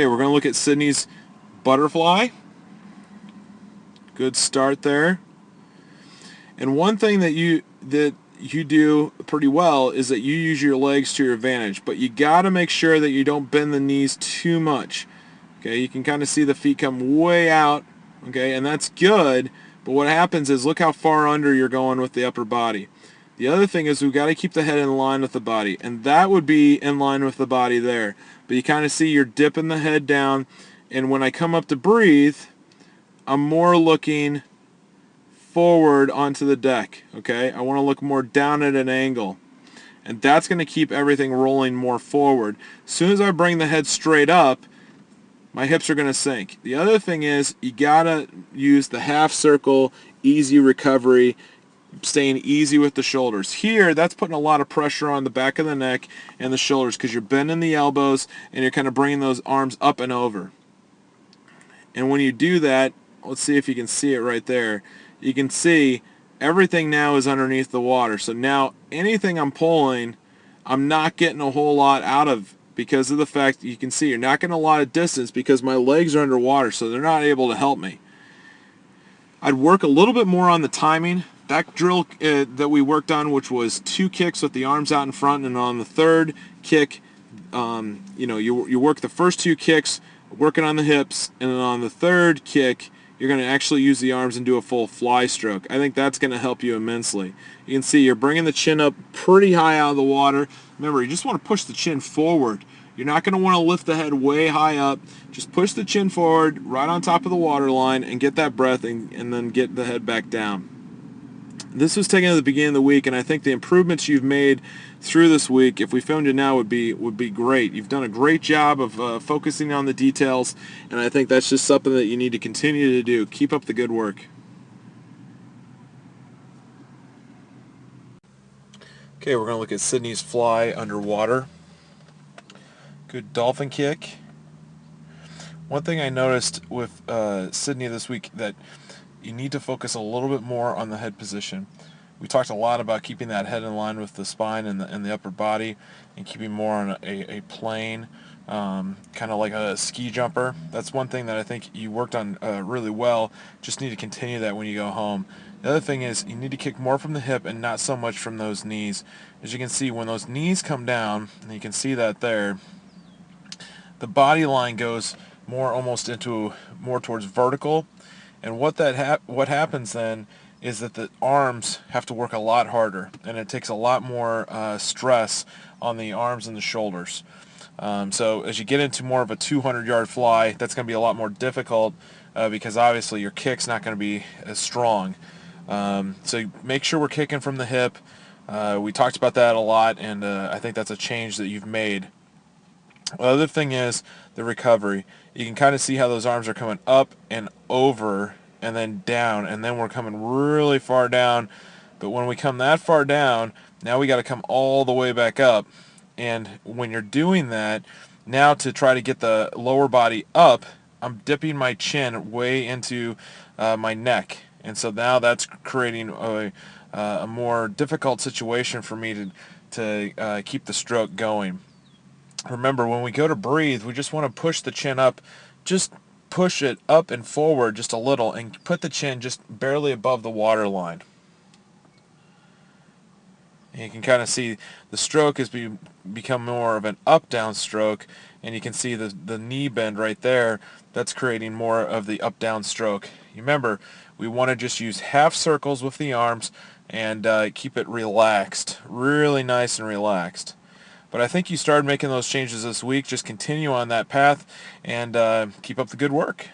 Okay, we're going to look at Sydney's butterfly. Good start there. And one thing that you do pretty well is that you use your legs to your advantage, but you got to make sure that you don't bend the knees too much. Okay, you can kind of see the feet come way out, okay, and that's good, but what happens is look how far under you're going with the upper body. The other thing is we've got to keep the head in line with the body, and that would be in line with the body there. But you kind of see you're dipping the head down, and when I come up to breathe, I'm more looking forward onto the deck, okay? I want to look more down at an angle. And that's going to keep everything rolling more forward. As soon as I bring the head straight up, my hips are going to sink. The other thing is you got to use the half circle, easy recovery, staying easy with the shoulders. Here, that's putting a lot of pressure on the back of the neck and the shoulders because you're bending the elbows and you're kind of bringing those arms up and over. And when you do that, let's see if you can see it right there. You can see everything now is underneath the water. So now anything I'm pulling, I'm not getting a whole lot out of because of the fact you can see you're not getting a lot of distance because my legs are underwater, so they're not able to help me. I'd work a little bit more on the timing. That drill that we worked on, which was 2 kicks with the arms out in front, and on the third kick, you work the first 2 kicks, working on the hips, and then on the third kick, you're going to actually use the arms and do a full fly stroke. I think that's going to help you immensely. You can see you're bringing the chin up pretty high out of the water. Remember, you just want to push the chin forward. You're not going to want to lift the head way high up. Just push the chin forward right on top of the water line and get that breath and then get the head back down. This was taken at the beginning of the week, and I think the improvements you've made through this week, if we filmed you now, would be great. You've done a great job of focusing on the details, and I think that's just something that you need to continue to do. Keep up the good work. Okay, we're going to look at Sydney's fly underwater. Good dolphin kick. One thing I noticed with Sydney this week that you need to focus a little bit more on the head position. We talked a lot about keeping that head in line with the spine and the upper body and keeping more on a plane, kind of like a ski jumper. That's one thing that I think you worked on really well. Just need to continue that when you go home. The other thing is you need to kick more from the hip and not so much from those knees. As you can see, when those knees come down, and you can see that there, the body line goes more almost into more towards vertical. And what happens then is that the arms have to work a lot harder, and it takes a lot more stress on the arms and the shoulders. So as you get into more of a 200-yard fly, that's going to be a lot more difficult because obviously your kick's not going to be as strong. So make sure we're kicking from the hip. We talked about that a lot, and I think that's a change that you've made. The other thing is the recovery. You can kind of see how those arms are coming up and over and then down, and then we're coming really far down. But when we come that far down, now we got to come all the way back up. And when you're doing that, now to try to get the lower body up, I'm dipping my chin way into my neck. And so now that's creating a more difficult situation for me to keep the stroke going. Remember, when we go to breathe, we just want to push the chin up, just push it up and forward just a little and put the chin just barely above the water line. And you can kind of see the stroke has become more of an up-down stroke, and you can see the knee bend right there. That's creating more of the up-down stroke. Remember, we want to just use half circles with the arms and keep it relaxed, really nice and relaxed. But I think you started making those changes this week. Just continue on that path and keep up the good work.